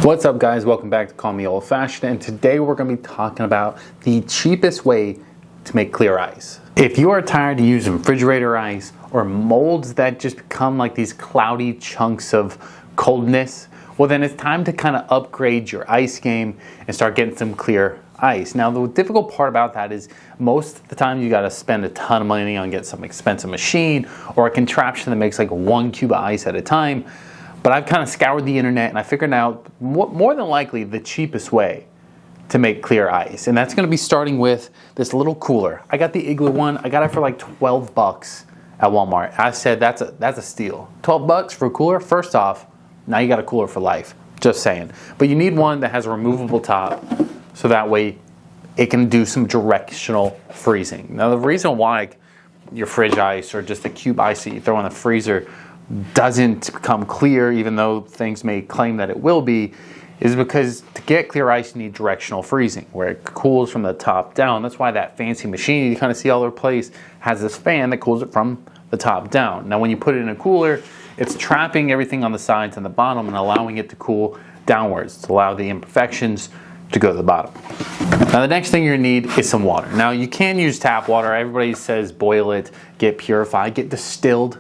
What's up, guys? Welcome back to Call Me Old Fashioned, and today we're going to be talking about the cheapest way to make clear ice. If you are tired of using refrigerator ice or molds that just become like these cloudy chunks of coldness, well then it's time to kind of upgrade your ice game and start getting some clear ice. Now the difficult part about that is most of the time you got to spend a ton of money on getting some expensive machine or a contraption that makes like 1 cube of ice at a time. But I've kind of scoured the internet and I figured out more than likely the cheapest way to make clear ice. And that's going to be starting with this little cooler. I got the Igloo one. I got it for like 12 bucks at Walmart. I said that's a steal. 12 bucks for a cooler? First off, now you got a cooler for life. Just saying. But you need one that has a removable top so that way it can do some directional freezing. Now the reason why your fridge ice or just the cube ice that you throw in the freezer doesn't become clear, even though things may claim that it will be, is because to get clear ice you need directional freezing where it cools from the top down. That's why that fancy machine you kind of see all over the place has this fan that cools it from the top down. Now when you put it in a cooler, it's trapping everything on the sides and the bottom and allowing it to cool downwards to allow the imperfections to go to the bottom. Now the next thing you need is some water. Now you can use tap water. Everybody says boil it, get purified, get distilled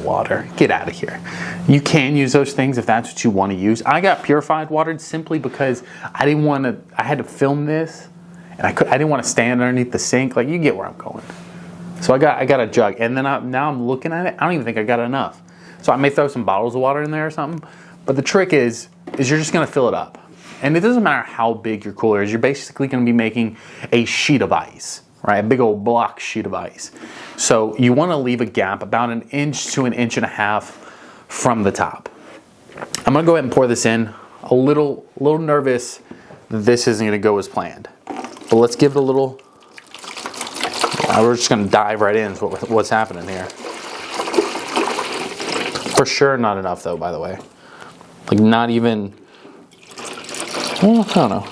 water. Get out of here. You can use those things if that's what you want to use. I got purified water simply because I had to film this and I didn't want to stand underneath the sink. Like, you get where I'm going. So I got a jug, and then now I'm looking at it, I don't even think I got enough. So I may throw some bottles of water in there or something. But the trick is you're just going to fill it up. And it doesn't matter how big your cooler is. You're basically going to be making a sheet of ice. Right, a big old block sheet of ice. So you want to leave a gap about 1 inch to 1.5 inches from the top. I'm going to go ahead and pour this in. A little nervous that this isn't going to go as planned. But let's give it a little. We're just going to dive right in to what's happening here. For sure not enough though, by the way. Like not even, well, I don't know.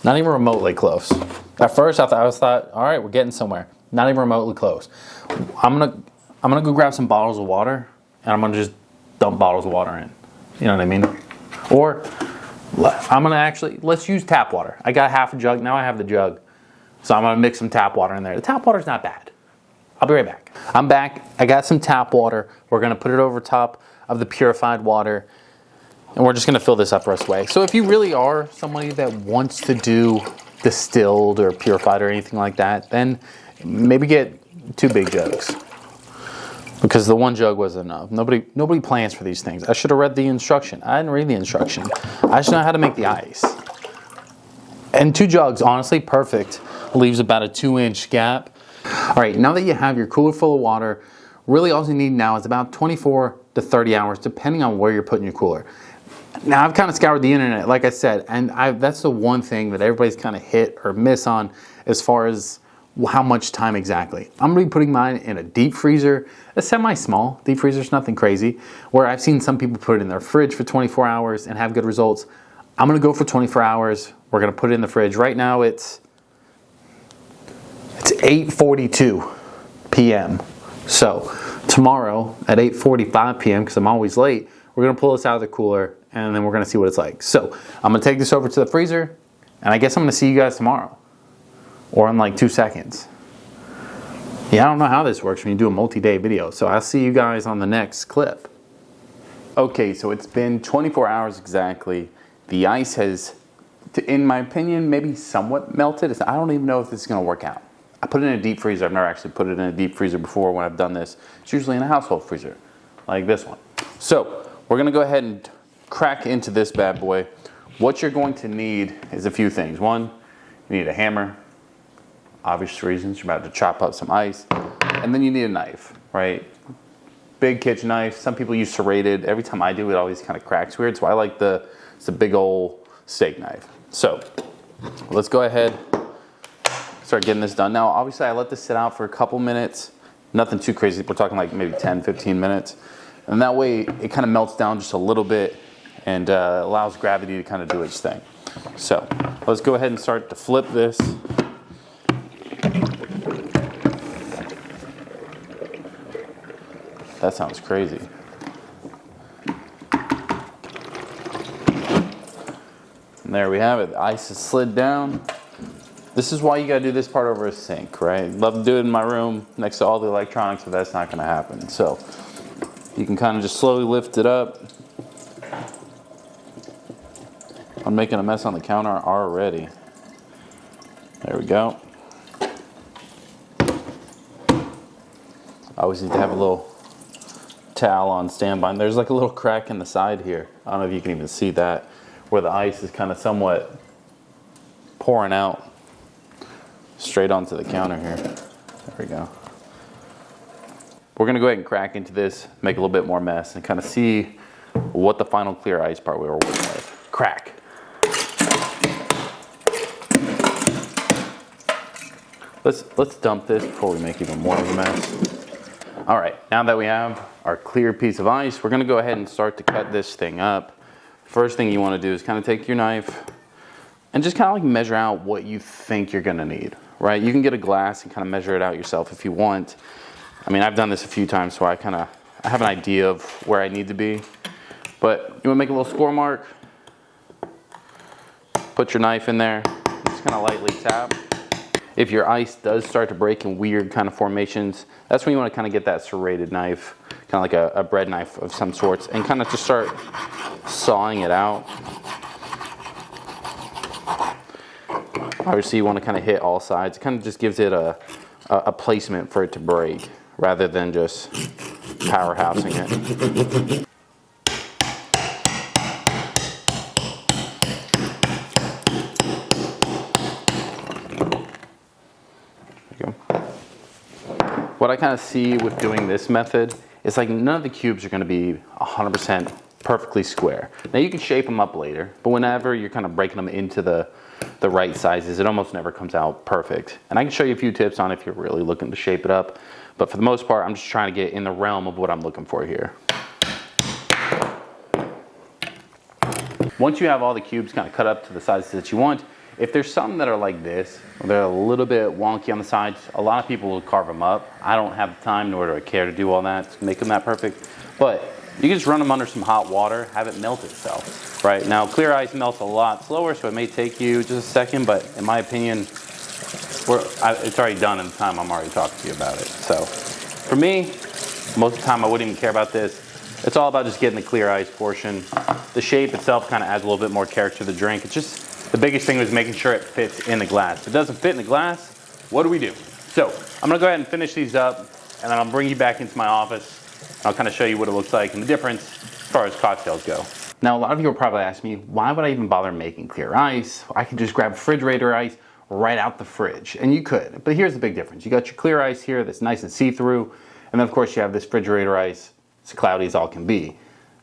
Not even remotely close. At first I thought, all right, we're getting somewhere. Not even remotely close. I'm gonna go grab some bottles of water and I'm gonna just dump bottles of water in. You know what I mean? Or let's use tap water. I got half a jug, now I have the jug. So I'm gonna mix some tap water in there. The tap water's not bad. I'll be right back. I'm back, I got some tap water. We're gonna put it over top of the purified water. And we're just going to fill this up the rest of the way. So if you really are somebody that wants to do distilled or purified or anything like that, then maybe get 2 big jugs. Because the 1 jug wasn't enough. Nobody plans for these things. I should have read the instruction. I didn't read the instruction. I just know how to make the ice. And 2 jugs, honestly, perfect. Leaves about a 2-inch gap. All right, now that you have your cooler full of water, really all you need now is about 24 to 30 hours, depending on where you're putting your cooler. Now I've kind of scoured the internet, like I said, and that's the one thing that everybody's kind of hit or miss on as far as how much time exactly. I'm going to be putting mine in a deep freezer, a semi-small. Deep freezer's nothing crazy, where I've seen some people put it in their fridge for 24 hours and have good results. I'm going to go for 24 hours. We're going to put it in the fridge. Right now it's 8:42 p.m. So tomorrow at 8:45 p.m., because I'm always late, we're going to pull this out of the cooler and then we're going to see what it's like. So I'm going to take this over to the freezer and I guess I'm going to see you guys tomorrow or in like 2 seconds. Yeah, I don't know how this works when you do a multi-day video. So I'll see you guys on the next clip. Okay, so it's been 24 hours exactly. The ice has, in my opinion, maybe somewhat melted. I don't even know if this is going to work out. I put it in a deep freezer. I've never actually put it in a deep freezer before when I've done this. It's usually in a household freezer, like this one. So we're going to go ahead and crack into this bad boy. What you're going to need is a few things. One, you need a hammer. Obvious reasons, you're about to chop up some ice. And then you need a knife, right? Big kitchen knife. Some people use serrated. Every time I do it, always kind of cracks weird. So I like it's a big old steak knife. So let's go ahead, start getting this done. Now, obviously I let this sit out for a couple minutes. Nothing too crazy. We're talking like maybe 10, 15 minutes. And that way it kind of melts down just a little bit and allows gravity to kind of do its thing. So let's go ahead and start to flip this. That sounds crazy. And there we have it. The ice is slid down. This is why you gotta do this part over a sink, right? Love to do it in my room next to all the electronics, but that's not gonna happen. So you can kind of just slowly lift it up. I'm making a mess on the counter already. There we go. I always need to have a little towel on standby. And there's like a little crack in the side here. I don't know if you can even see that, where the ice is kind of somewhat pouring out straight onto the counter here. There we go. We're gonna go ahead and crack into this, make a little bit more mess, and kind of see what the final clear ice part we were working with. Crack. Let's dump this before we make even more of a mess. All right, now that we have our clear piece of ice, we're gonna go ahead and start to cut this thing up. First thing you wanna do is kind of take your knife and just kind of like measure out what you think you're gonna need, right? You can get a glass and kind of measure it out yourself if you want. I mean, I've done this a few times, so I have an idea of where I need to be. But you wanna make a little score mark, put your knife in there, just kind of lightly tap. If your ice does start to break in weird kind of formations, that's when you want to kind of get that serrated knife, kind of like a bread knife of some sorts, and kind of just start sawing it out. Obviously you want to kind of hit all sides. It kind of just gives it a placement for it to break rather than just powerhousing it. What I kind of see with doing this method is like none of the cubes are going to be 100% perfectly square. Now you can shape them up later, but whenever you're kind of breaking them into the right sizes, it almost never comes out perfect. And I can show you a few tips on if you're really looking to shape it up, but for the most part, I'm just trying to get in the realm of what I'm looking for here. Once you have all the cubes kind of cut up to the sizes that you want, if there's some that are like this, or they're a little bit wonky on the sides, a lot of people will carve them up. I don't have the time, nor do I care to do all that to make them that perfect. But you can just run them under some hot water, have it melt itself. Right, now clear ice melts a lot slower, so it may take you just a second, but in my opinion, it's already done in the time I'm already talking to you about it. So for me, most of the time I wouldn't even care about this. It's all about just getting the clear ice portion. The shape itself kind of adds a little bit more character to the drink. It's just, the biggest thing was making sure it fits in the glass. If it doesn't fit in the glass, what do we do? So I'm gonna go ahead and finish these up, and then I'll bring you back into my office. I'll kind of show you what it looks like and the difference as far as cocktails go. Now, a lot of you will probably ask me, why would I even bother making clear ice? I could just grab refrigerator ice right out the fridge, and you could. But here's the big difference. You got your clear ice here that's nice and see-through, and then of course you have this refrigerator ice. It's cloudy as all can be.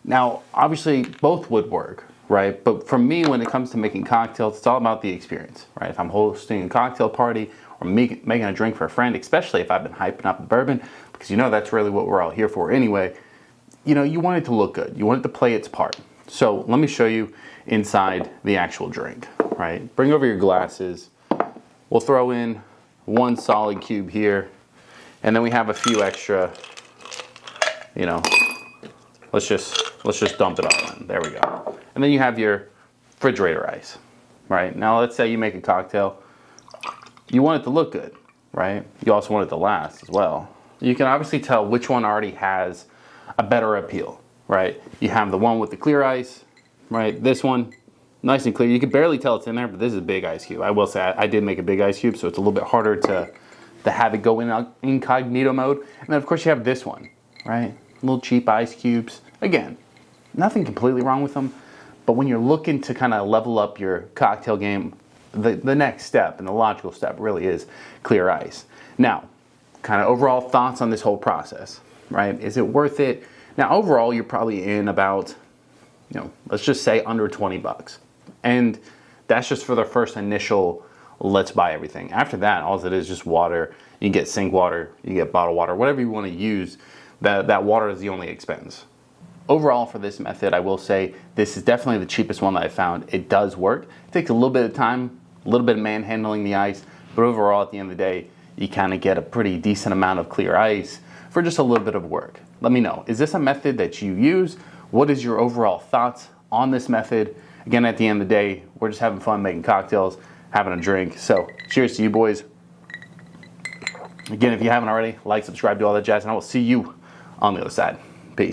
Now, obviously both would work, right? But for me, when it comes to making cocktails, it's all about the experience, right? If I'm hosting a cocktail party or making a drink for a friend, especially if I've been hyping up the bourbon, because you know that's really what we're all here for anyway, you know, you want it to look good. You want it to play its part. So let me show you inside the actual drink, right? Bring over your glasses. We'll throw in one solid cube here, and then we have a few extra, you know, let's just dump it all in. There we go. And then you have your refrigerator ice, right? Now let's say you make a cocktail. You want it to look good, right? You also want it to last as well. You can obviously tell which one already has a better appeal, right? You have the one with the clear ice, right? This one, nice and clear. You can barely tell it's in there, but this is a big ice cube. I will say I did make a big ice cube, so it's a little bit harder to have it go in incognito mode. And then of course you have this one, right? Little cheap ice cubes. Again, nothing completely wrong with them, but when you're looking to kind of level up your cocktail game, the next step and the logical step really is clear ice. Now, kind of overall thoughts on this whole process, right? Is it worth it? Now, overall, you're probably in about, you know, let's just say under 20 bucks. And that's just for the first initial, let's buy everything. After that, all it is just water. You can get sink water, you get bottled water, whatever you want to use. That water is the only expense. Overall, for this method, I will say this is definitely the cheapest one that I found. It does work. It takes a little bit of time, a little bit of manhandling the ice, but overall, at the end of the day, you kind of get a pretty decent amount of clear ice for just a little bit of work. let me know. Is this a method that you use? What is your overall thoughts on this method? Again, at the end of the day, we're just having fun making cocktails, having a drink. So cheers to you boys. Again, if you haven't already, like, subscribe, do all that jazz, and I will see you on the other side.